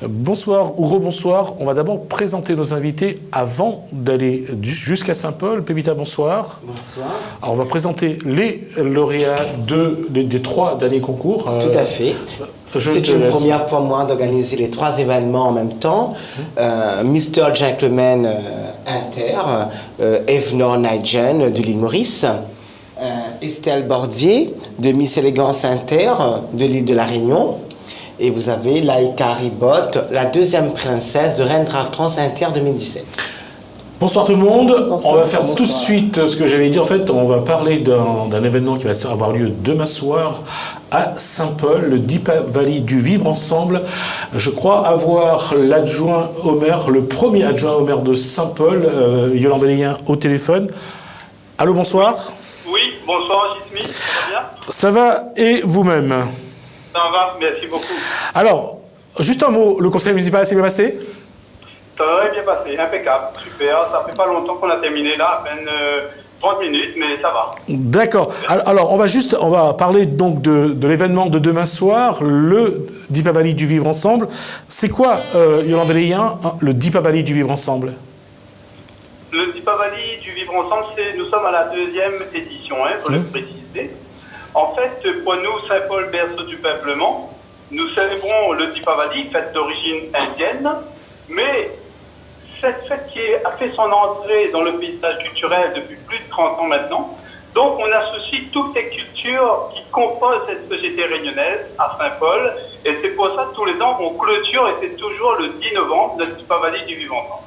Bonsoir ou rebonsoir. On va d'abord présenter nos invités avant d'aller jusqu'à Saint-Paul. Pépita, bonsoir. Bonsoir. Alors, on va présenter les lauréats des 3 derniers concours. Tout à fait. C'est une première pour moi d'organiser les 3 événements en même temps. Mr. Gentleman Inter, Evenor Nigel de l'île Maurice, Estelle Bordier de Miss Élégance Inter de l'île de la Réunion. Et vous avez Laïka Ribot, la 2e princesse de Reine Drave Trans Inter 2017. Bonsoir tout le monde. Bonsoir, on va faire tout de suite ce que j'avais dit. En fait, on va parler d'un événement qui va avoir lieu demain soir à Saint-Paul, le Deepavali du Vivre Ensemble. Je crois avoir l'adjoint au maire, le premier adjoint au maire de Saint-Paul, Yolande Véléien, au téléphone. Allô, bonsoir. Oui, bonsoir, J. Smith, ça va bien? Ça va, et vous-même? Ça va, merci beaucoup. Alors, juste un mot, le conseil municipal s'est bien passé? Ça va bien passé, impeccable, super. Ça fait pas longtemps qu'on a terminé là, à peine 30 minutes, mais ça va. D'accord. Alors, on va parler donc de l'événement de demain soir, le Deepavali du Vivre Ensemble. C'est quoi, Yolande Véléien, le Deepavali du Vivre Ensemble? Le Deepavali du Vivre Ensemble, nous sommes à la 2e édition, pour le préciser. En fait, pour nous, Saint-Paul, berceau du peuplement, nous célébrons le Deepavali, fête d'origine indienne, mais cette fête qui a fait son entrée dans le paysage culturel depuis plus de 30 ans maintenant. Donc on associe toutes les cultures qui composent cette société réunionnaise à Saint-Paul, et c'est pour ça que tous les ans on clôture, et c'est toujours le 10 novembre, le Deepavali du Vivre Ensemble.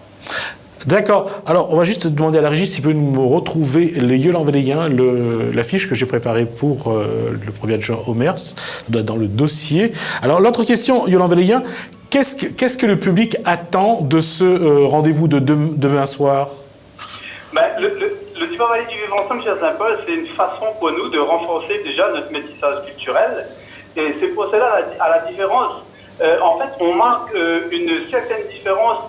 D'accord. Alors, on va juste demander à la régie s'il peut nous retrouver les Yolande Véléien, l'affiche que j'ai préparée pour le premier adjoint au maire, dans le dossier. Alors, l'autre question, Yolande Véléien, qu'est-ce que le public attend de ce rendez-vous de demain soir? Le Deepavali du Vivre Ensemble chez Saint-Paul, c'est une façon pour nous de renforcer déjà notre métissage culturel. Et c'est pour cela, à la différence, en fait, on marque une certaine différence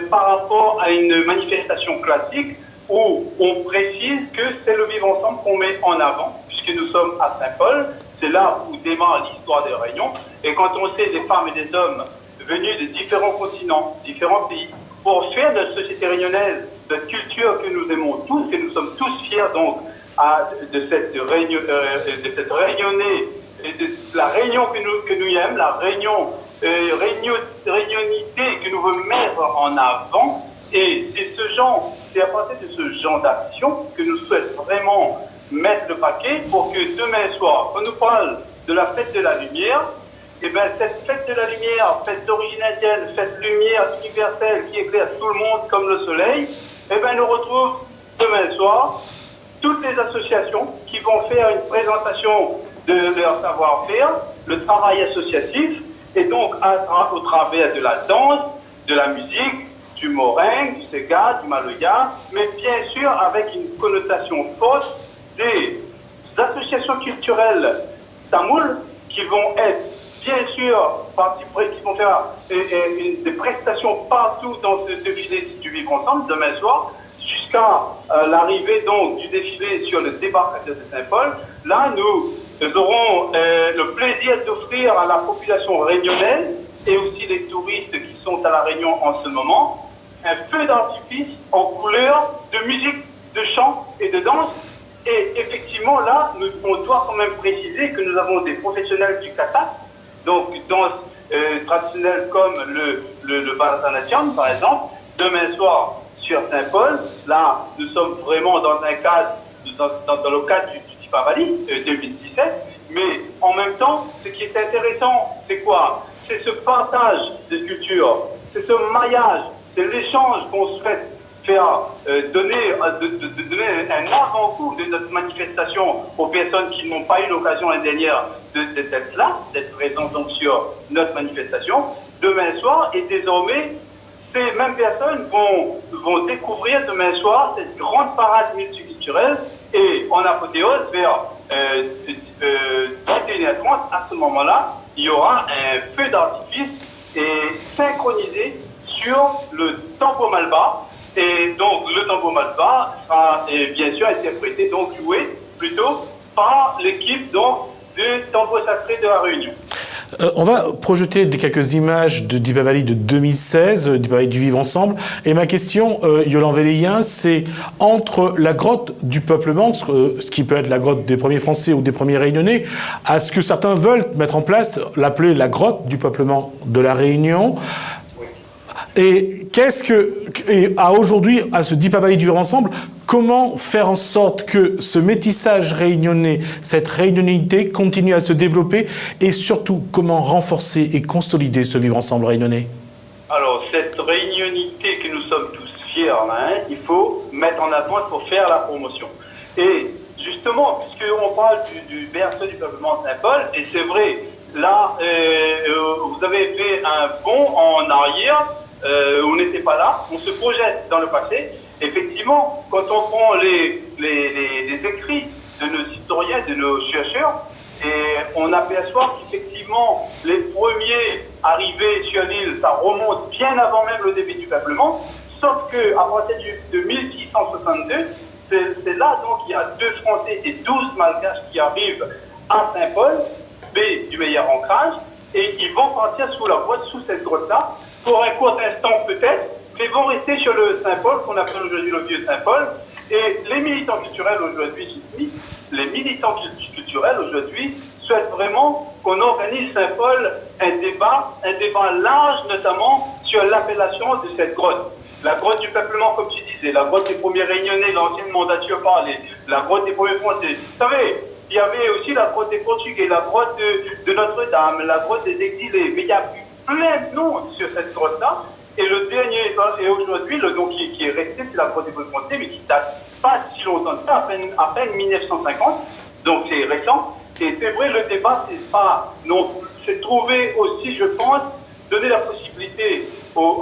par rapport à une manifestation classique où on précise que c'est le vivre ensemble qu'on met en avant, puisque nous sommes à Saint-Paul, c'est là où démarre l'histoire de Réunion, et quand on sait des femmes et des hommes venus de différents continents, différents pays, pour faire de la société réunionnaise, de culture que nous aimons tous, et nous sommes tous fiers donc de cette réunionnée, et de la Réunion que nous aimons, la réunionité que nous voulons mettre en avant, et c'est à partir de ce genre d'action que nous souhaitons vraiment mettre le paquet pour que demain soir, quand nous parle de la fête de la lumière, et bien cette fête de la lumière, fête d'origine indienne, cette lumière universelle qui éclaire tout le monde comme le soleil, et bien nous retrouvons demain soir toutes les associations qui vont faire une présentation de leur savoir-faire, le travail associatif, et donc au travers de la danse, de la musique, du moringue, du sega, du maloya, mais bien sûr avec une connotation forte des associations culturelles tamoules qui vont être bien sûr qui vont faire des prestations partout dans ce défilé du Vivre Ensemble demain soir, jusqu'à l'arrivée donc du défilé sur le débarcadère de Saint-Paul. Là, nous aurons le plaisir d'offrir à la population réunionnaise et aussi les touristes qui sont à La Réunion en ce moment un feu d'artifice en couleur de musique, de chant et de danse. Et effectivement, là, on doit quand même préciser que nous avons des professionnels du kata, donc danse traditionnelle comme le Bharatanatyam, par exemple. Demain soir, sur Saint-Paul, là, nous sommes vraiment dans un cadre, dans le cadre du Deepavali 2017, mais en même temps, ce qui est intéressant, c'est quoi? C'est ce partage de culture, c'est ce maillage, c'est l'échange qu'on souhaite faire donner un avant-goût de notre manifestation aux personnes qui n'ont pas eu l'occasion l'année dernière d'être là, d'être présentes donc sur notre manifestation demain soir, et désormais ces mêmes personnes vont découvrir demain soir cette grande parade multiculturelle, et en apothéose vers 21h30, à ce moment-là, il y aura un feu d'artifice et synchronisé sur le tambour malba. Et donc le tambour malba sera bien sûr interprété, donc joué plutôt par l'équipe donc de tambour sacré de La Réunion. On va projeter quelques images de Deepavali de 2016, Deepavali du Vivre Ensemble. Et ma question, Yolande Véléien, c'est entre la grotte du peuplement, ce qui peut être la grotte des premiers Français ou des premiers Réunionnais, à ce que certains veulent mettre en place, l'appeler la grotte du peuplement de la Réunion. Et aujourd'hui, à ce Deepavali du Vivre Ensemble, comment faire en sorte que ce métissage réunionnais, cette réunionnalité continue à se développer et surtout, comment renforcer et consolider ce vivre ensemble réunionnais? Alors, cette réunionnité que nous sommes tous fiers, il faut mettre en avant, il faut faire la promotion. Et justement, puisqu'on parle du berceau du peuplement de Saint-Paul, et c'est vrai, là, vous avez fait un bond en arrière, on n'était pas là, on se projette dans le passé. Effectivement, quand on prend les écrits de nos historiens, de nos chercheurs, et on aperçoit qu'effectivement, les premiers arrivés sur l'île, ça remonte bien avant même le début du peuplement, sauf qu'à partir de 1662, c'est là donc il y a 2 Français et 12 Malgaches qui arrivent à Saint-Paul, baie du meilleur ancrage, et ils vont partir sous la grotte, sous cette grotte-là, pour un court instant peut-être, mais vont rester sur le Saint-Paul, qu'on appelle aujourd'hui le vieux Saint-Paul. Et les militants culturels aujourd'hui, souhaitent vraiment qu'on organise Saint-Paul un débat large, notamment sur l'appellation de cette grotte. La grotte du peuplement, comme tu disais, la grotte des premiers Réunionnais, l'ancienne mandature parlait, la grotte des premiers Français. Vous savez, il y avait aussi la grotte des Portugais, la grotte de Notre-Dame, la grotte des exilés, mais il y a plein de noms sur cette grotte-là. Et le dernier, et aujourd'hui, le nom qui est resté, c'est la grotte des premiers Français, mais qui date pas si longtemps que ça, à peine 1950, donc c'est récent. Et c'est vrai, le débat, c'est pas non, c'est trouver aussi, je pense, donner la possibilité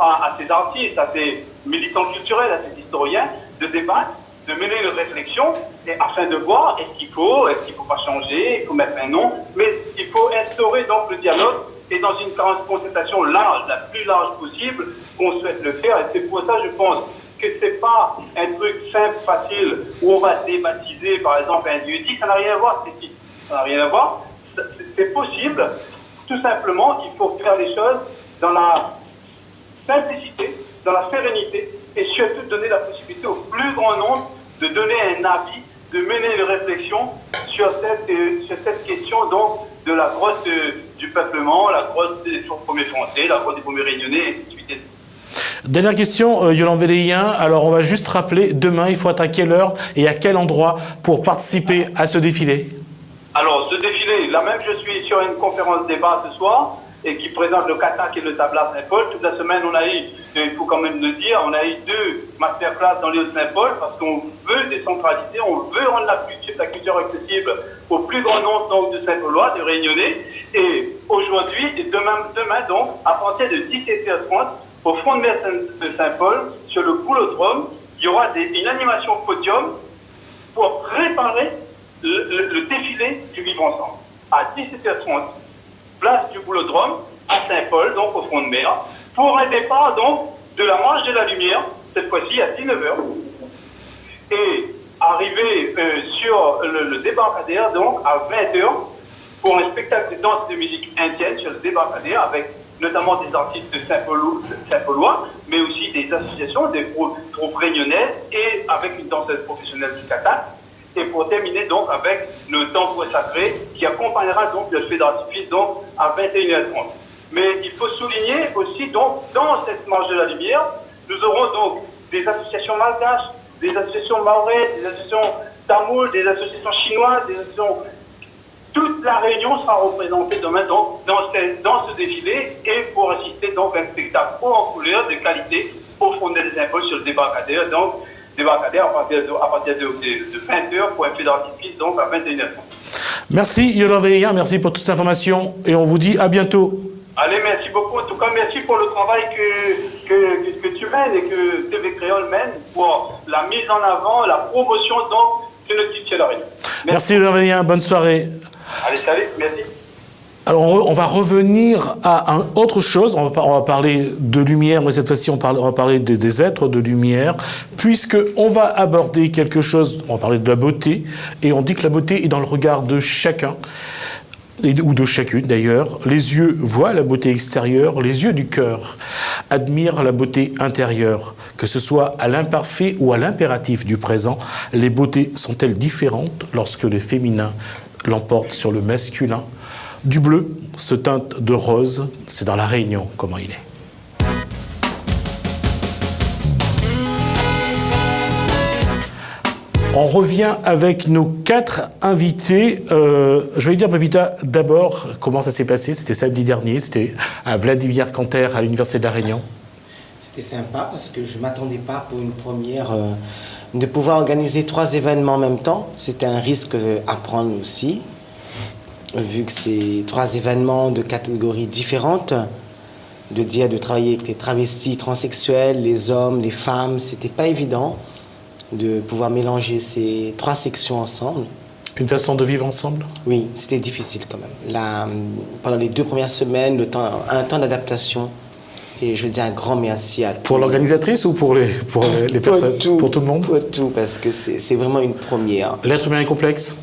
à ces artistes, à ces militants culturels, à ces historiens, de débattre, de mener une réflexion, et afin de voir est-ce qu'il faut pas changer, il faut mettre un nom, mais il faut instaurer donc le dialogue, et dans une concertation large, la plus large possible, qu'on souhaite le faire. Et c'est pour ça, je pense, que c'est pas un truc simple, facile, où on va débaptiser, par exemple, un dieu dit, ça n'a rien à voir, ça n'a rien à voir. C'est possible. Tout simplement, il faut faire les choses dans la simplicité, dans la sérénité, et surtout donner la possibilité au plus grand nombre de donner un avis, de mener une réflexion sur cette question donc de la grotte du peuplement, la grotte des premiers Français, la grotte des premiers Réunionnais, et ainsi de suite. Dernière question, Yolande Véléien. Alors, on va juste rappeler, demain, il faut être à quelle heure et à quel endroit pour participer à ce défilé? Alors, ce défilé, là même, je suis sur une conférence débat ce soir, et qui présente le Katak et le Tabla Saint-Paul. Toute la semaine, on a eu, il faut quand même le dire, on a eu 2 masterclass dans l'île de Saint-Paul, parce qu'on veut décentraliser, on veut rendre la culture accessible au plus grand nombre donc, de Saint-Paulois, de Réunionnais. Et aujourd'hui, et demain donc, à partir de 17h30, au front de mer de Saint-Paul, sur le Boulodrome, il y aura une animation podium pour préparer le défilé du Vivre Ensemble. À 17h30, place du Boulodrome, à Saint-Paul, donc au front de mer, pour un départ donc de la Marche de la Lumière, cette fois-ci à 19h, et arriver sur le débarcadère, donc à 20h, pour un spectacle de danse et de musique indienne sur le débarcadère, avec notamment des artistes de Saint-Paulois, mais aussi des associations, des troupes réunionnaises, et avec une danseuse professionnelle du Qatar. Et pour terminer donc avec le tambour sacré qui accompagnera donc le feu d'artifice donc à 21h30. Mais il faut souligner aussi donc dans cette marche de la lumière, nous aurons donc des associations malgaches, des associations maorais, des associations tamoules, des associations chinoises, des associations. Toute la Réunion sera représentée demain donc dans ce défilé et pour assister donc à un spectacle haut en couleur de qualité au fond des impôts sur le débarcadère. Donc débarcadère à partir de 20h pour un feu d'artifice donc à 21h30. Merci Yolande Véléien, merci pour toutes ces informations et on vous dit à bientôt. Allez, merci beaucoup. En tout cas, merci pour le travail que tu mènes et que TV Créole mène pour la mise en avant, la promotion donc de notre culture de la Réunion. Merci Yolande Véléien, bonne soirée. Allez, salut, merci. Alors, on va revenir à autre chose. On va parler de lumière, mais cette fois-ci, on va parler des êtres de lumière, puisqu'on va aborder quelque chose, on va parler de la beauté, et on dit que la beauté est dans le regard de chacun. ou de chacune d'ailleurs. Les yeux voient la beauté extérieure, les yeux du cœur admirent la beauté intérieure. Que ce soit à l'imparfait ou à l'impératif du présent, les beautés sont-elles différentes lorsque le féminin l'emporte sur le masculin? Du bleu se teinte de rose, c'est dans La Réunion comment il est. On revient avec nos 4 invités. Je vais dire, Pépita, d'abord, comment ça s'est passé? C'était samedi dernier, c'était à Vladimir Canter, à l'Université de La Réunion. C'était sympa parce que je ne m'attendais pas pour une première de pouvoir organiser 3 événements en même temps. C'était un risque à prendre aussi, vu que c'est 3 événements de catégories différentes. De travailler avec les travestis, transsexuels, les hommes, les femmes, c'était pas évident de pouvoir mélanger ces 3 sections ensemble. Une façon de vivre ensemble? Oui, c'était difficile quand même. Pendant les 2 premières semaines, un temps d'adaptation. Et je veux dire un grand merci à tous. Pour l'organisatrice ou pour les personnes? Pour tout le monde? Pour tout, parce que c'est vraiment une première. L'être humain est complexe?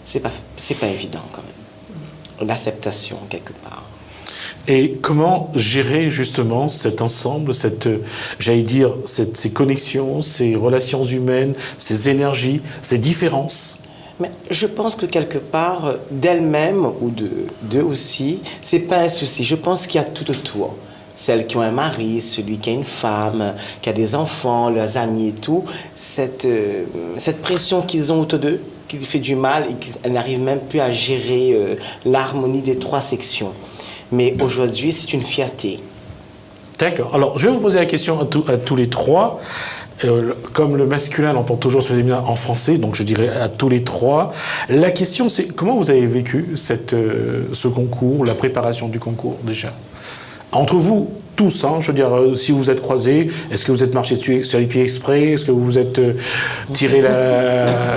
C'est pas évident quand même. L'acceptation, quelque part. Et comment gérer justement cet ensemble, ces connexions, ces relations humaines, ces énergies, ces différences? Mais je pense que quelque part, d'elle-même ou d'eux aussi, c'est pas un souci. Je pense qu'il y a tout autour. Celles qui ont un mari, celui qui a une femme, qui a des enfants, leurs amis et tout, cette pression qu'ils ont autour d'eux, qui lui fait du mal et qu'ils n'arrivent même plus à gérer l'harmonie des 3 sections. Mais aujourd'hui, c'est une fierté. D'accord. Alors, je vais vous poser la question à tous les 3. Comme le masculin l'emporte toujours sur le féminin en français, donc je dirais à tous les 3. La question, c'est comment vous avez vécu ce concours, la préparation du concours déjà? Entre vous tous, je veux dire, si vous êtes croisés, est-ce que vous êtes marché dessus sur les pieds exprès? Est-ce que vous vous êtes tiré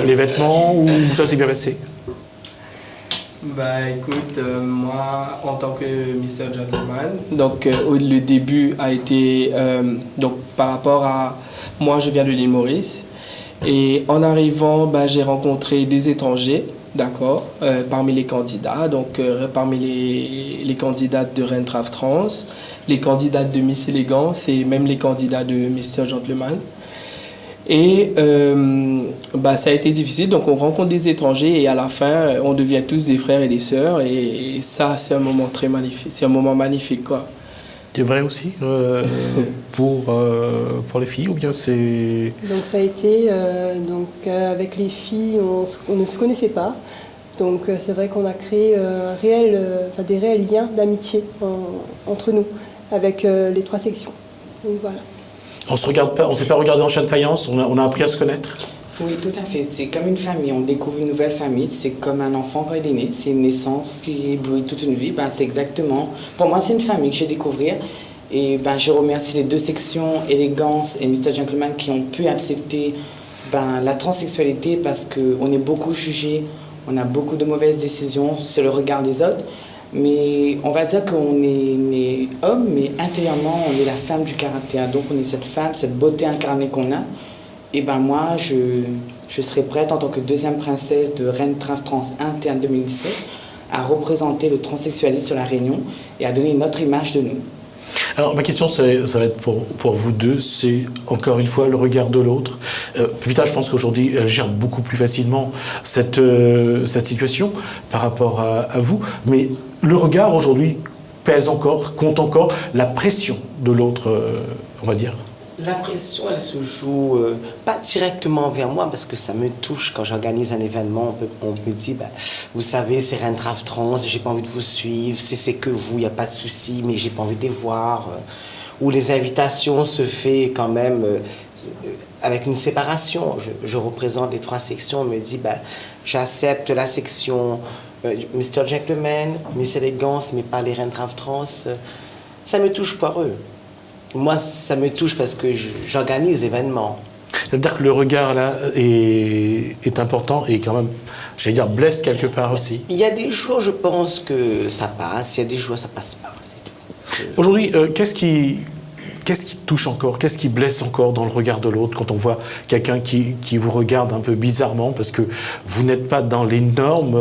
les vêtements ou ça s'est bien passé? Bah écoute, moi en tant que Mr. Gentleman, donc le début a été donc par rapport à moi, je viens de l'île Maurice et en arrivant, j'ai rencontré des étrangers, d'accord, parmi les candidats, donc parmi les candidates de Rentrave Trans, les candidates de Miss Élégance et même les candidats de Mr. Gentleman. Et ça a été difficile, donc on rencontre des étrangers et à la fin on devient tous des frères et des sœurs et ça c'est un moment très magnifique, c'est un moment magnifique quoi. C'est vrai aussi pour les filles ou bien c'est... Donc ça a été, avec les filles on ne se connaissait pas, donc c'est vrai qu'on a créé des réels liens d'amitié entre nous avec les 3 sections, donc voilà. On ne s'est pas regardé en chien de faïence, on a appris à se connaître. Oui, tout à fait. C'est comme une famille. On découvre une nouvelle famille. C'est comme un enfant quand il est né. C'est une naissance qui éblouit toute une vie. C'est exactement... Pour moi, c'est une famille que j'ai découvert. Et je remercie les 2 sections, Élégance et Mr. Gentleman, qui ont pu accepter la transsexualité parce qu'on est beaucoup jugé. On a beaucoup de mauvaises décisions sur le regard des autres. Mais on va dire qu'on est né homme, mais intérieurement, on est la femme du caractère. Donc on est cette femme, cette beauté incarnée qu'on a. Et moi, je serai prête en tant que 2e princesse de Rentrave Trans interne 2017 à représenter le transsexualisme sur la Réunion et à donner une autre image de nous. Alors ma question, ça va être pour vous deux, c'est encore une fois le regard de l'autre. Pépita, je pense qu'aujourd'hui, elle gère beaucoup plus facilement cette situation par rapport à vous, mais le regard aujourd'hui pèse encore, compte encore la pression de l'autre, on va dire. La pression, elle se joue pas directement vers moi parce que ça me touche quand j'organise un événement. On me dit, vous savez, c'est Rentrave Trans, j'ai pas envie de vous suivre, c'est que vous, il n'y a pas de souci, mais j'ai pas envie de les voir. Ou les invitations se fait quand même avec une séparation. Je représente les 3 sections, on me dit, j'accepte la section Mr. Gentleman, Miss Élégance, mais pas les Rentrave Trans. Ça me touche pas eux. Moi, ça me touche parce que j'organise l'événement. Ça veut dire que le regard, là, est important et quand même, j'allais dire, blesse quelque part aussi. Il y a des jours, je pense que ça passe. Il y a des jours, ça passe pas. C'est tout. Aujourd'hui, qu'est-ce qui qu'est-ce qui touche encore, qu'est-ce qui blesse encore dans le regard de l'autre quand on voit quelqu'un qui vous regarde un peu bizarrement parce que vous n'êtes pas dans les normes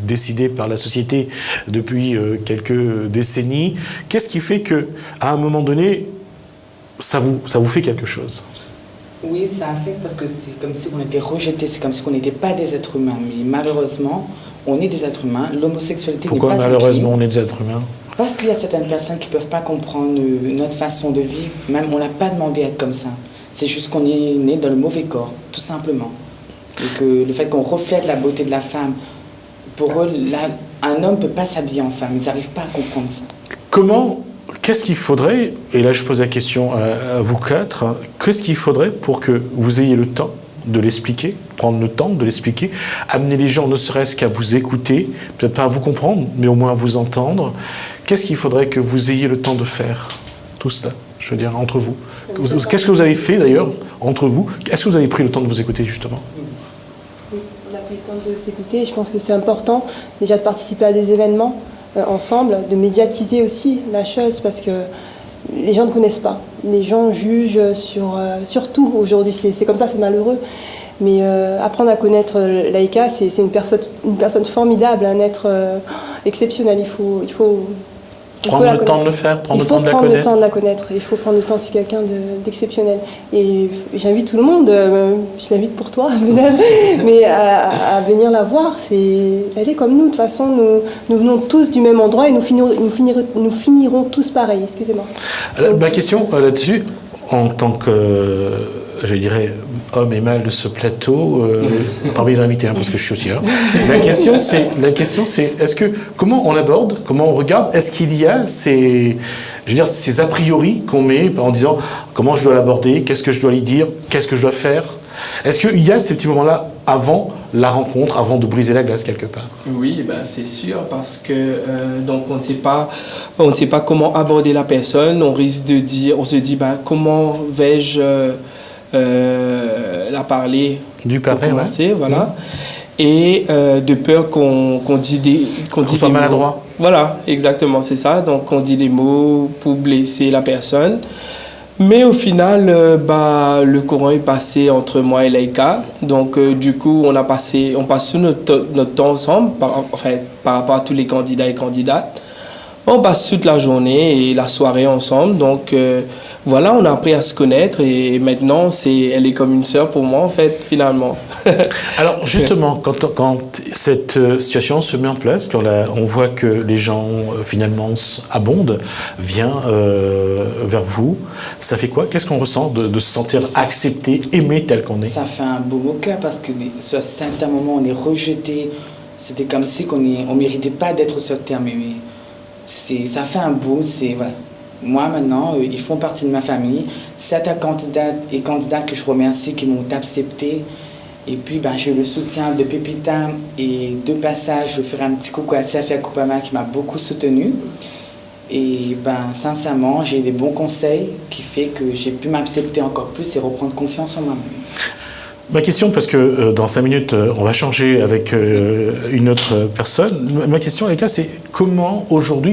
décidées par la société depuis quelques décennies? Qu'est-ce qui fait que, à un moment donné, ça vous fait quelque chose? Oui, ça affecte parce que c'est comme si on était rejeté, c'est comme si on n'était pas des êtres humains. Mais malheureusement, on est des êtres humains. L'homosexualité n'est pas... Pourquoi malheureusement on est des êtres humains? Parce qu'il y a certaines personnes qui ne peuvent pas comprendre notre façon de vivre. Même on n'a pas demandé à être comme ça. C'est juste qu'on est né dans le mauvais corps, tout simplement. Et que le fait qu'on reflète la beauté de la femme, pour eux, un homme ne peut pas s'habiller en femme. Ils n'arrivent pas à comprendre ça. Qu'est-ce qu'il faudrait, et là je pose la question à vous quatre, qu'est-ce qu'il faudrait pour que vous ayez le temps de l'expliquer, prendre le temps de l'expliquer, amener les gens ne serait-ce qu'à vous écouter, peut-être pas à vous comprendre, mais au moins à vous entendre. Qu'est-ce qu'il faudrait que vous ayez le temps de faire, tout cela, je veux dire, entre vous? Qu'est-ce que vous avez fait d'ailleurs, entre vous? Est-ce que vous avez pris le temps de vous écouter justement? Oui, on a pris le temps de s'écouter. Je pense que c'est important déjà de participer à des événements ensemble, de médiatiser aussi la chose parce que les gens ne connaissent pas. Les gens jugent sur tout aujourd'hui. C'est comme ça, c'est malheureux. Mais apprendre à connaître Laïka, c'est une personne formidable, un être exceptionnel. Il faut prendre le temps de le faire, prendre le temps de la connaître. Il faut prendre le temps de la connaître. Il faut prendre le temps, c'est quelqu'un d'exceptionnel. Et j'invite tout le monde, je l'invite pour toi, mais à venir la voir. Elle est comme nous, de toute façon, nous venons tous du même endroit et nous finirons tous pareil. Excusez-moi. Ma question là-dessus, en tant que, je dirais, homme et mâle de ce plateau, parmi les invités, parce que je suis aussi là. La question, c'est, comment on aborde, comment on regarde, est-ce qu'il y a ces a priori qu'on met en disant comment je dois l'aborder, qu'est-ce que je dois lui dire, qu'est-ce que je dois faire? Est-ce qu'il y a ces petits moments-là avant la rencontre, avant de briser la glace quelque part? Oui, c'est sûr, parce que donc on ne sait pas comment aborder la personne. On se dit comment vais-je la parler du parler, commencer, voilà. Et de peur qu'on soit maladroit. Voilà, exactement, c'est ça. Donc on dit des mots pour blesser la personne. Mais au final, le courant est passé entre moi et Laïka. Donc du coup, on passe tout notre temps ensemble, par rapport à tous les candidats et candidates. On passe toute la journée et la soirée ensemble. Donc voilà, on a appris à se connaître et maintenant, elle est comme une sœur pour moi, en fait, finalement. Alors justement, quand cette situation se met en place, quand on voit que les gens finalement abondent, viennent vers vous, ça fait quoi? Qu'est-ce qu'on ressent de se sentir accepté, aimé tel qu'on est? Ça fait un baume au cœur parce que à certains moments, on est rejeté. C'était comme si on ne méritait pas d'être sur terre, mais ça fait un boom, voilà. Moi maintenant, ils font partie de ma famille. Certains candidats et candidates que je remercie qui m'ont accepté. Et puis j'ai le soutien de Pépita et de passage, je ferai un petit coucou à Safia Koupama qui m'a beaucoup soutenu. Et sincèrement, j'ai des bons conseils qui fait que j'ai pu m'accepter encore plus et reprendre confiance en moi-même. Ma question, parce que dans 5 minutes, on va changer avec une autre personne. Ma question, Laïka, c'est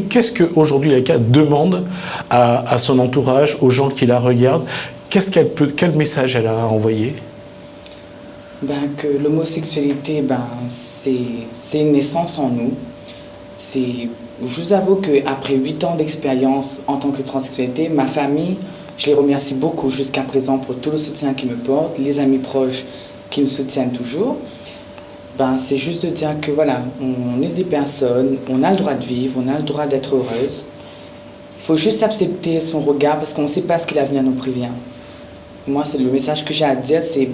qu'est-ce qu'aujourd'hui Laïka demande à son entourage, aux gens qui la regardent? Quel message elle a à envoyer? Que l'homosexualité, c'est une naissance en nous. Je vous avoue qu'après 8 ans d'expérience en tant que transsexualité, ma famille, je les remercie beaucoup jusqu'à présent pour tout le soutien qu'ils me portent, les amis proches qui me soutiennent toujours. C'est juste de dire que voilà, on est des personnes, on a le droit de vivre, on a le droit d'être heureuse. Il faut juste accepter son regard parce qu'on ne sait pas ce que l'avenir nous prévient. Moi, c'est le message que j'ai à dire, c'est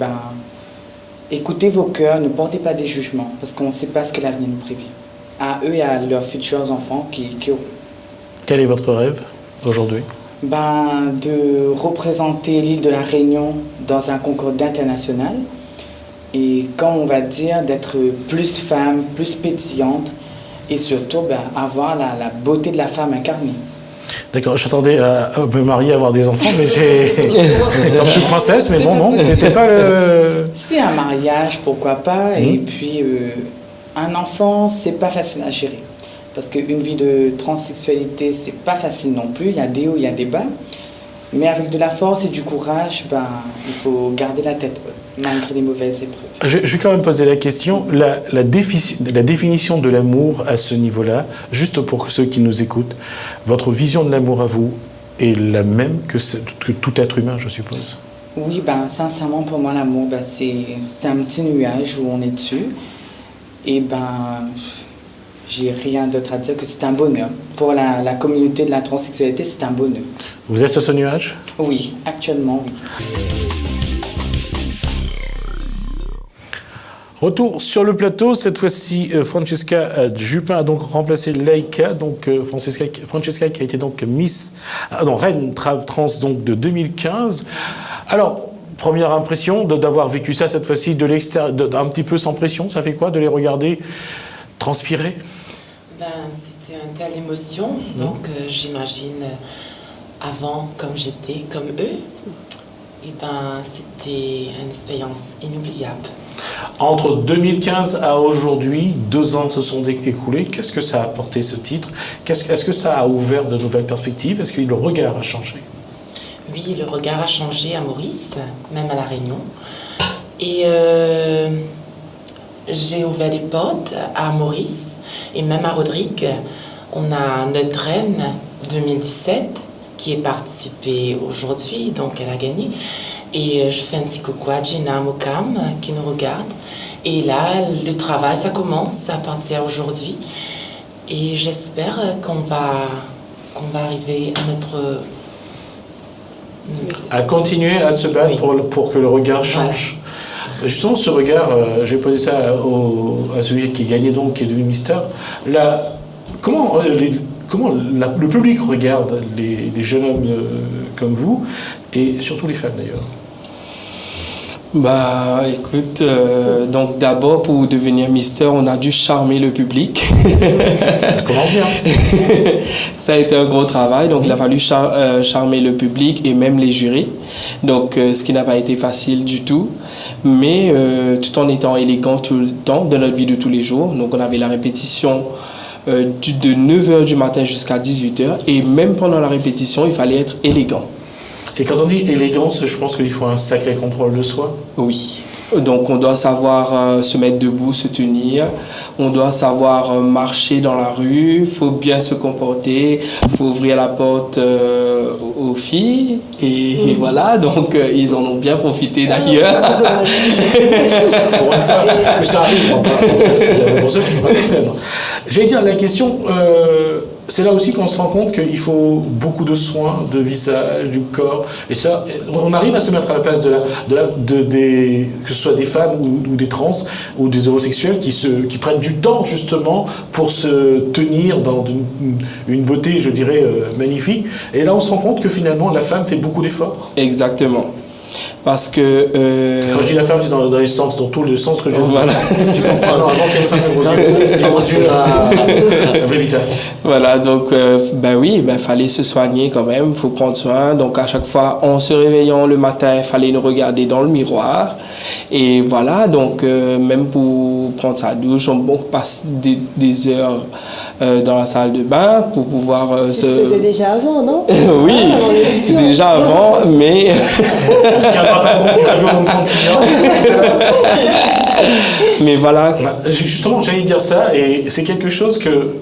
écoutez vos cœurs, ne portez pas des jugements parce qu'on ne sait pas ce que l'avenir nous prévient. À eux et à leurs futurs enfants qui auront. Quel est votre rêve aujourd'hui? De représenter l'île de la Réunion dans un concours d'international et quand on va dire d'être plus femme, plus pétillante et surtout avoir la beauté de la femme incarnée. D'accord, j'attendais à me marier, avoir des enfants, mais j'ai comme toute princesse, mais non, c'était pas le... C'est un mariage, pourquoi pas, et puis un enfant, c'est pas facile à gérer. Parce qu'une vie de transsexualité, c'est pas facile non plus. Il y a des hauts, il y a des bas. Mais avec de la force et du courage, il faut garder la tête haute, malgré les mauvaises épreuves. Je vais quand même poser la question, la définition de l'amour à ce niveau-là, juste pour ceux qui nous écoutent, votre vision de l'amour à vous est la même que tout être humain, je suppose? Oui, sincèrement, pour moi, l'amour, c'est un petit nuage où on est dessus. Et j'ai rien d'autre à dire que c'est un bonheur. Pour la communauté de la transsexualité, c'est un bonheur. Vous êtes sur ce nuage? Oui, actuellement, oui. Retour sur le plateau, cette fois-ci Francesca Jupin a donc remplacé Laïka, donc Francesca qui a été donc reine trans donc de 2015. Alors, première impression d'avoir vécu ça cette fois-ci de l'extérieur, un petit peu sans pression, ça fait quoi de les regarder transpirer? C'était une telle émotion, donc j'imagine avant comme j'étais, comme eux, et c'était une expérience inoubliable. Entre 2015 à aujourd'hui, 2 ans se sont écoulés. Qu'est-ce que ça a apporté, ce titre? Est-ce que ça a ouvert de nouvelles perspectives? Est-ce que le regard a changé? Oui, le regard a changé à Maurice, même à La Réunion. Et j'ai ouvert des portes à Maurice et même à Rodrigue. On a notre reine 2017 qui est participée aujourd'hui, donc elle a gagné. Et je fais un petit coucou à Gina Mokam qui nous regarde. Et là, le travail, ça commence à partir aujourd'hui. Et j'espère qu'on va arriver à notre... À continuer à se battre pour que le regard change. Voilà. Justement, ce regard, j'ai posé ça à celui qui gagnait donc, qui est devenu Mister. Comment le public regarde les jeunes hommes comme vous, et surtout les femmes d'ailleurs? Écoute, donc d'abord pour devenir Mister, on a dû charmer le public. Ça commence bien. Ça a été un gros travail, donc il a fallu charmer le public et même les jurys. Donc ce qui n'a pas été facile du tout, mais tout en étant élégant tout le temps de notre vie de tous les jours. Donc on avait la répétition de 9h du matin jusqu'à 18h, et même pendant la répétition, il fallait être élégant. Et quand on dit élégance, je pense qu'il faut un sacré contrôle de soi. Oui. Donc on doit savoir se mettre debout, se tenir. On doit savoir marcher dans la rue. Il faut bien se comporter. Il faut ouvrir la porte aux filles. Et voilà, donc ils en ont bien profité d'ailleurs. Pour une fois que ça arrive. Pour ceux qui ne peuvent pas se plaindre. J'allais dire la question... c'est là aussi qu'on se rend compte qu'il faut beaucoup de soins, de visage, du corps. Et ça, on arrive à se mettre à la place que ce soit des femmes ou des trans ou des homosexuels qui prennent du temps justement pour se tenir dans une beauté, je dirais, magnifique. Et là, on se rend compte que finalement, la femme fait beaucoup d'efforts. Exactement. Parce que... Quand je dis la femme, c'est dans les sens, dans tout le sens que je veux. Voilà. Tu comprends? Non, avant qu'elle fasse un gros à Voilà, donc, oui, fallait se soigner quand même, il faut prendre soin. Donc, à chaque fois, en se réveillant le matin, il fallait nous regarder dans le miroir. Et voilà, donc, même pour prendre sa douche, on passe des heures dans la salle de bain pour pouvoir se... Tu faisais déjà avant, non? Oui, c'est déjà avant, mais... Mais voilà. Justement, j'allais dire ça, et c'est quelque chose que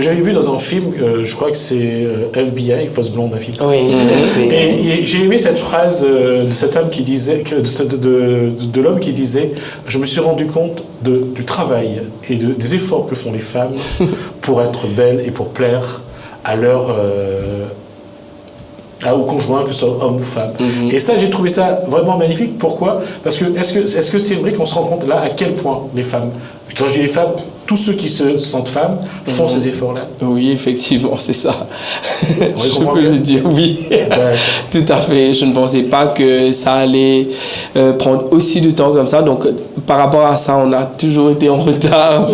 j'avais vu dans un film, je crois que c'est FBI, Fausse Blonde, un film. Oui, tout à fait. Et j'ai aimé cette phrase de cette femme qui disait, de l'homme qui disait, je me suis rendu compte du travail et des efforts que font les femmes pour être belles et pour plaire à leur... aux conjoints, que ce soit homme ou femme. Et ça, j'ai trouvé ça vraiment magnifique. Pourquoi? Parce que est-ce que c'est vrai qu'on se rend compte là à quel point les femmes, quand je dis les femmes, tous ceux qui se sentent femmes font ces efforts-là? Oui, effectivement, c'est ça. Je peux le dire, oui. Tout à fait. Je ne pensais pas que ça allait prendre aussi de temps comme ça. Donc, par rapport à ça, on a toujours été en retard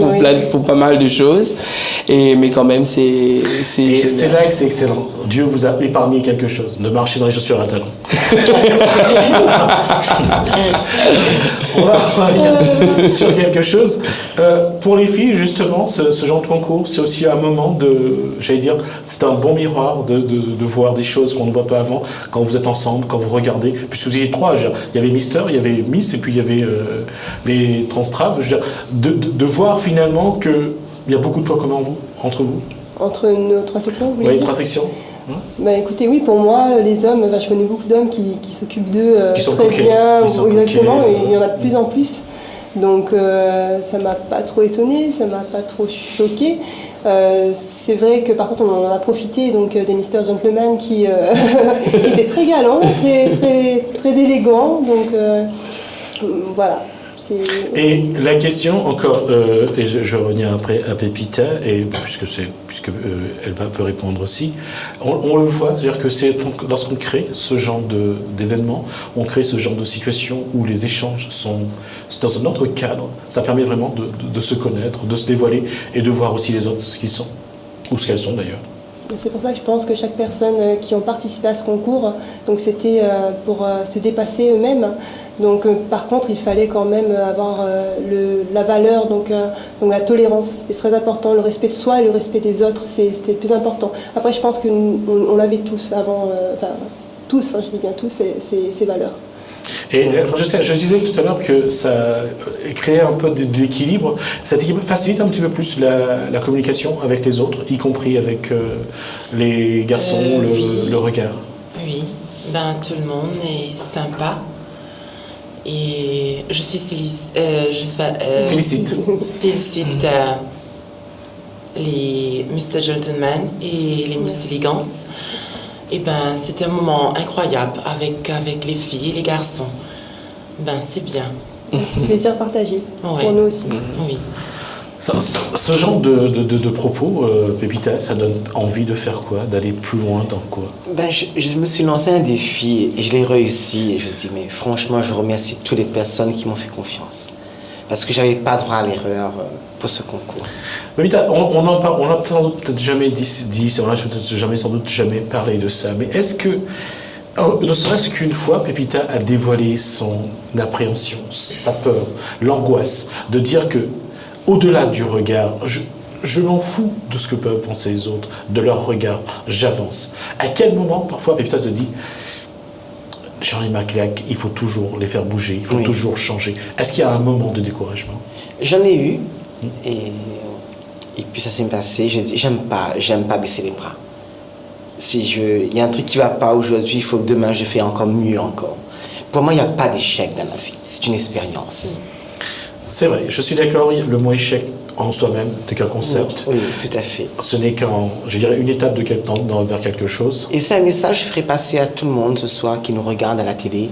pour pas mal de choses. Mais quand même, c'est là que c'est excellent. Dieu vous a épargné quelque chose, de marcher dans les chaussures à talons. On va revenir sur quelque chose. Pour les filles, justement, ce genre de concours, c'est aussi un moment j'allais dire, c'est un bon miroir de voir des choses qu'on ne voit pas avant, quand vous êtes ensemble, quand vous regardez, puisque vous étiez trois, il y avait Mister, il y avait Miss, et puis il y avait les Transtraves, je veux dire, de voir finalement qu'il y a beaucoup de points communs entre vous. Entre nos trois sections, vous voulez Oui, dire ? trois sections. Bah écoutez, oui, pour moi, les hommes, je connais beaucoup d'hommes qui s'occupent d'eux très bien, exactement, et il y en a de plus en plus. Donc ça m'a pas trop étonnée, ça m'a pas trop choquée. C'est vrai que par contre on en a profité donc des Mr. Gentleman qui étaient très galants, très élégants. Donc voilà. Et la question encore, et je vais revenir après à Pépita, et puisque elle peut répondre aussi, on le voit, c'est-à-dire que lorsqu'on crée ce genre d'événement, on crée ce genre de situation où les échanges sont dans un autre cadre, ça permet vraiment de se connaître, de se dévoiler et de voir aussi les autres ce qu'ils sont, ou ce qu'elles sont d'ailleurs. C'est pour ça que je pense que chaque personne qui ont participé à ce concours, donc c'était pour se dépasser eux-mêmes. Donc par contre, il fallait quand même avoir la valeur, donc la tolérance. C'est très important, le respect de soi et le respect des autres, c'était le plus important. Après, je pense qu'on l'avait tous avant, tous, je dis bien tous, ces valeurs. Et je disais tout à l'heure que ça crée un peu de l'équilibre. Cet équilibre facilite un petit peu plus la communication avec les autres, y compris avec les garçons, le regard. Oui, tout le monde est sympa. Et je félicite les Mr. Gentleman et les Miss Elegance. Et c'était un moment incroyable avec les filles et les garçons. C'est bien. C'est un plaisir partagé pour nous aussi. Oui. Ce genre de propos, Pépita, ça donne envie de faire quoi? D'aller plus loin dans quoi? Je me suis lancé un défi et je l'ai réussi. Et je dis, mais franchement, je remercie toutes les personnes qui m'ont fait confiance. Parce que je n'avais pas droit à l'erreur pour ce concours. Pépita, on n'a peut-être jamais dit, on n'a sans doute jamais parlé de ça. Mais est-ce que, ne serait-ce qu'une fois, Pépita a dévoilé son appréhension, sa peur, l'angoisse, de dire que au-delà du regard, je m'en fous de ce que peuvent penser les autres, de leur regard, j'avance. À quel moment, parfois, Pépita se dit, j'en ai ma claque, il faut toujours les faire bouger, il faut toujours changer. Est-ce qu'il y a un moment de découragement? J'en ai eu, et puis ça s'est passé, je dis, j'aime pas baisser les bras. Il y a un truc qui ne va pas aujourd'hui, il faut que demain je fais encore mieux encore. Pour moi, il n'y a pas d'échec dans la vie, c'est une expérience. C'est vrai, je suis d'accord, le mot échec en soi-même n'est qu'un concept. Oui, tout à fait. Ce n'est une étape vers quelque chose. Et c'est un message que je ferai passer à tout le monde ce soir qui nous regarde à la télé.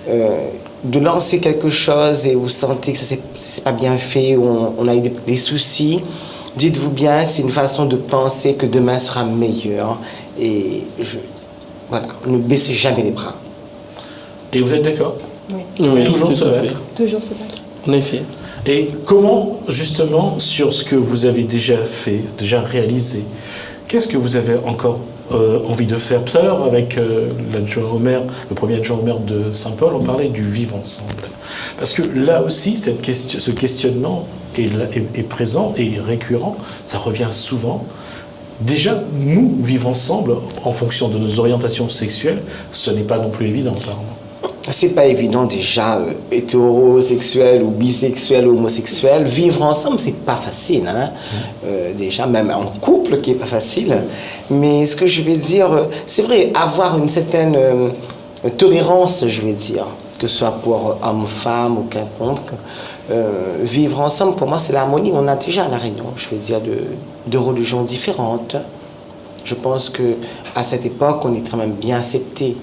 De lancer quelque chose et vous sentez que c'est pas bien fait, ou on a eu des soucis, dites-vous bien, c'est une façon de penser que demain sera meilleur. Et ne baissez jamais les bras. Et vous êtes d'accord? Oui. Toujours se battre. Toujours se battre. En effet. Et comment, justement, sur ce que vous avez déjà fait, déjà réalisé, qu'est-ce que vous avez encore envie de faire? Tout à l'heure, avec l'adjoint au maire, le premier adjoint au maire de Saint-Paul, on parlait du vivre ensemble. Parce que là aussi, ce questionnement est présent et récurrent, ça revient souvent. Déjà, nous, vivre ensemble, en fonction de nos orientations sexuelles, ce n'est pas non plus évident, apparemment. C'est pas évident déjà, hétérosexuel ou bisexuel ou homosexuel, vivre ensemble c'est pas facile, hein? Déjà même en couple qui est pas facile, mais ce que je vais dire, c'est vrai, avoir une certaine tolérance, je vais dire, que ce soit pour homme, femme ou quiconque, vivre ensemble pour moi c'est l'harmonie, on a déjà la réunion, je vais dire, de religions différentes. Je pense que à cette époque on est quand même bien accepté.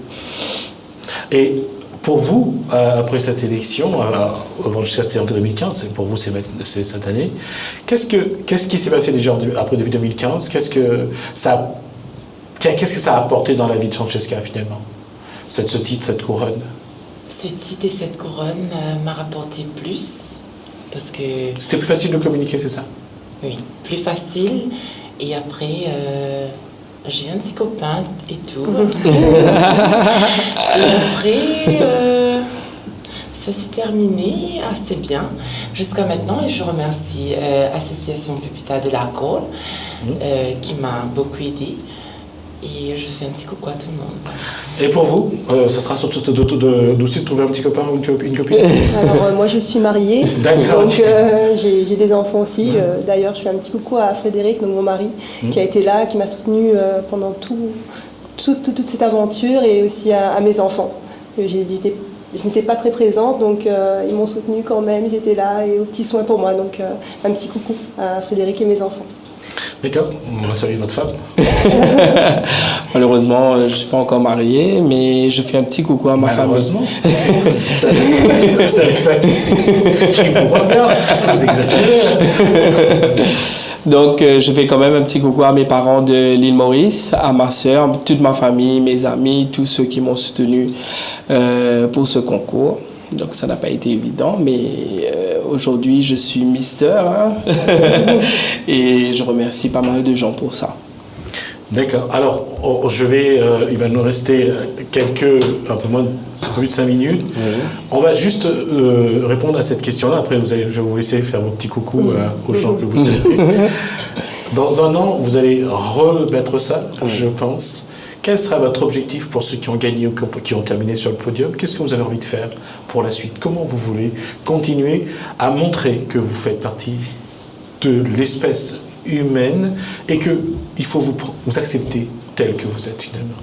Et pour vous, après cette élection, jusqu'à 2015, pour vous c'est cette année, qu'est-ce qui s'est passé déjà après début 2015? Qu'est-ce que ça a apporté dans la vie de Francesca finalement, ce titre, cette couronne? Ce titre et cette couronne m'a rapporté plus, parce que... C'était plus facile de communiquer, c'est ça? Oui, plus facile, et après, J'ai un petit copain et tout. Et après, ça s'est terminé assez bien jusqu'à maintenant. Et je remercie l'association Pépita de la Cour qui m'a beaucoup aidée. Et je fais un petit coucou à tout le monde. Et pour vous, ça sera surtout d'aussi de trouver un petit copain ou une copine? Alors moi je suis mariée, D'accord. donc j'ai des enfants aussi. D'ailleurs je fais un petit coucou à Frédéric, donc mon mari, qui a été là, qui m'a soutenue pendant toute cette aventure, et aussi à mes enfants. Je n'étais pas très présente, donc ils m'ont soutenue quand même, ils étaient là et aux petits soins pour moi. Donc un petit coucou à Frédéric et mes enfants. D'accord, on va saluer votre femme. Malheureusement, je ne suis pas encore marié, mais je fais un petit coucou à ma famille. Malheureusement. Vous savez pas qui pourra bien. Vous exagérez. Donc, je fais quand même un petit coucou à mes parents de l'île Maurice, à ma sœur, toute ma famille, mes amis, tous ceux qui m'ont soutenu pour ce concours. Donc, ça n'a pas été évident, mais aujourd'hui, je suis Mister et je remercie pas mal de gens pour ça. D'accord. Alors, il va nous rester un peu plus de 5 minutes. On va juste répondre à cette question-là. Après, je vais vous laisser faire vos petits coucous aux gens que vous souhaitez. Dans un an, vous allez remettre ça, je pense. Quel sera votre objectif pour ceux qui ont gagné ou qui ont terminé sur le podium? Qu'est-ce que vous avez envie de faire pour la suite? Comment vous voulez continuer à montrer que vous faites partie de l'espèce humaine et qu'il faut vous accepter tel que vous êtes finalement?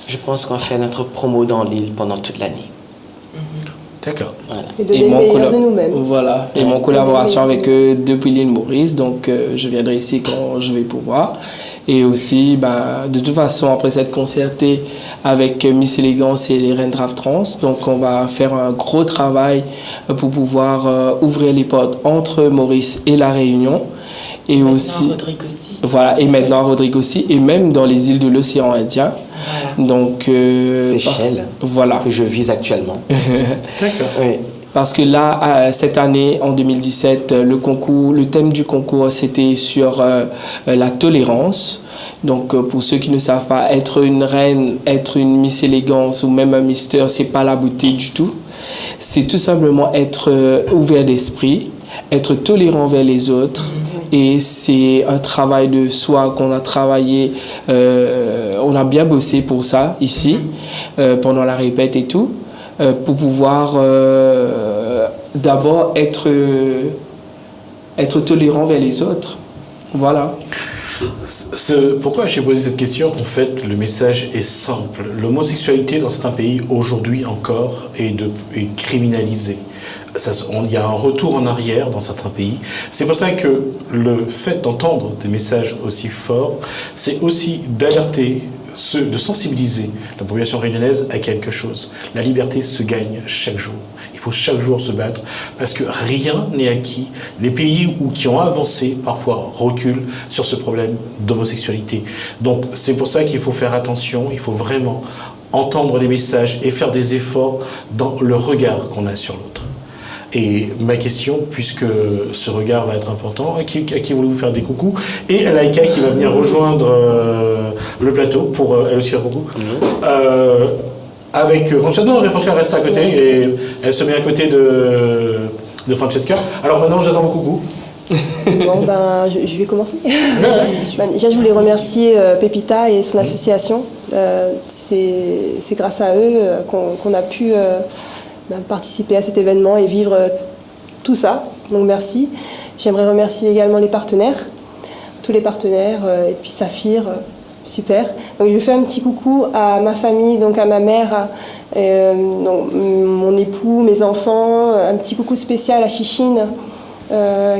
Je pense qu'on va faire notre promo dans l'île pendant toute l'année. D'accord. Voilà. Et donner le meilleur de nous-mêmes. Voilà. Et mon collaboration avec eux depuis l'île Maurice, donc je viendrai ici quand je vais pouvoir. Et aussi, de toute façon, après s'être concerté avec Miss Élégance et les Reines Draft Trans, donc on va faire un gros travail pour pouvoir ouvrir les portes entre Maurice et La Réunion. Et maintenant aussi, Rodrigue aussi. Voilà, et maintenant Rodrigue aussi, et même dans les îles de l'océan Indien. Voilà. Donc, Seychelles, voilà. que je vise actuellement. D'accord. Oui. Parce que là, cette année, en 2017, le thème du concours, c'était sur la tolérance. Donc, pour ceux qui ne savent pas, être une reine, être une Miss Élégance ou même un Mister, c'est pas la beauté du tout. C'est tout simplement être ouvert d'esprit, être tolérant vers les autres. Et c'est un travail de soi qu'on a travaillé, on a bien bossé pour ça ici, pendant la répète et tout, pour pouvoir d'abord être tolérant vers les autres. Voilà. Pourquoi j'ai posé cette question? En fait, le message est simple. L'homosexualité dans certains pays, aujourd'hui encore, est criminalisée. Il y a un retour en arrière dans certains pays. C'est pour ça que le fait d'entendre des messages aussi forts, c'est aussi d'alerter, de sensibiliser la population réunionnaise à quelque chose. La liberté se gagne chaque jour. Il faut chaque jour se battre parce que rien n'est acquis. Les pays qui ont avancé parfois reculent sur ce problème d'homosexualité. Donc c'est pour ça qu'il faut faire attention, il faut vraiment entendre les messages et faire des efforts dans le regard qu'on a sur l'autre. Et ma question, puisque ce regard va être important, à qui voulez-vous faire des coucous? Et Laïka qui va venir rejoindre le plateau pour elle aussi faire coucou. Avec Francesca. Non, Francesca reste à côté et elle se met à côté de Francesca. Alors maintenant, j'attends vos coucous. Bon, je vais commencer. Déjà, je voulais remercier Pépita et son association. C'est grâce à eux qu'on a pu participer à cet événement et vivre tout ça. Donc merci. J'aimerais remercier également les partenaires, tous les partenaires, et puis Saphir, super. Donc je fais un petit coucou à ma famille, donc à ma mère, donc, mon époux, mes enfants, un petit coucou spécial à Chichine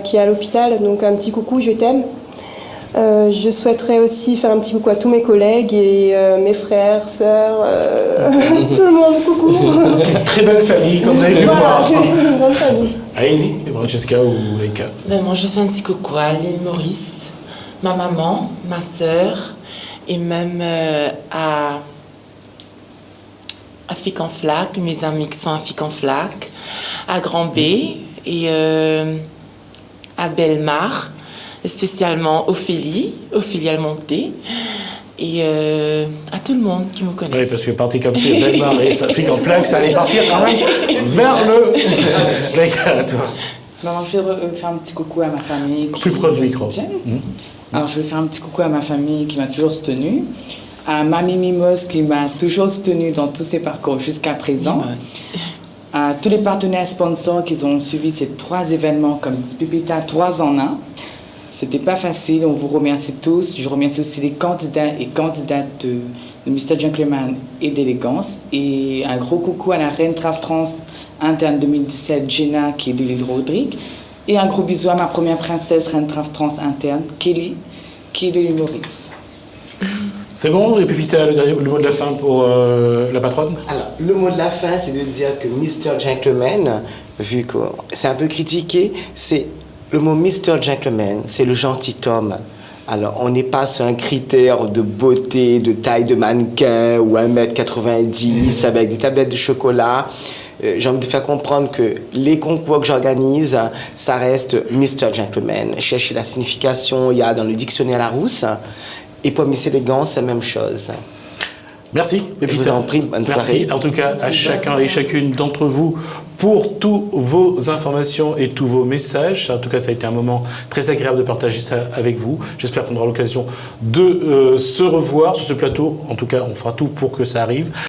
qui est à l'hôpital, donc un petit coucou, je t'aime. Je souhaiterais aussi faire un petit coucou à tous mes collègues et mes frères, sœurs, tout le monde, coucou. Très belle famille, comme vous avez pu Voilà, voir. j'ai une grande famille. Allez-y, Francesca ou Laïka. Moi, je fais un petit coucou à l'île Maurice, ma maman, ma sœur, et même à Fic en Flac, mes amis qui sont à Fic en Flac, à Grand B et à Bellemare, spécialement Ophélie Almonté, et à tout le monde qui me connaît. Oui, parce que parti comme c'est Belmar et sa fille en flag, ça allait partir quand même vers le récréatoire. Non, je vais faire un petit coucou à ma famille. Plus proche du micro. Alors, je vais faire un petit coucou à ma famille qui m'a toujours soutenue, à Mamie Mimos qui m'a toujours soutenue dans tous ses parcours jusqu'à présent, à tous les partenaires sponsors qui ont suivi ces 3 événements comme Pipita 3 en 1. C'était pas facile, on vous remercie tous. Je remercie aussi les candidats et candidates de Mr. Gentleman et d'Élégance. Et un gros coucou à la Reine Trave Trans interne 2017, Jenna, qui est de l'île Rodrigue. Et un gros bisou à ma première princesse, Reine Trave Trans interne, Kelly, qui est de l'île Maurice. C'est bon, et Pépita, le mot de la fin pour la patronne? Alors, le mot de la fin, c'est de dire que Mr. Gentleman, vu que c'est un peu critiqué, c'est le mot Mr. Gentleman, c'est le gentil homme. Alors, on n'est pas sur un critère de beauté, de taille de mannequin ou 1m90 avec des tablettes de chocolat. J'ai envie de faire comprendre que les concours que j'organise, ça reste Mr. Gentleman. Cherchez la signification, il y a dans le dictionnaire Larousse. Et pour Miss Élégance, c'est la même chose. Merci. Je vous en prie, bonne soirée. Merci en tout cas à chacun et chacune d'entre vous pour tous vos informations et tous vos messages. En tout cas, ça a été un moment très agréable de partager ça avec vous. J'espère qu'on aura l'occasion de se revoir sur ce plateau. En tout cas, on fera tout pour que ça arrive.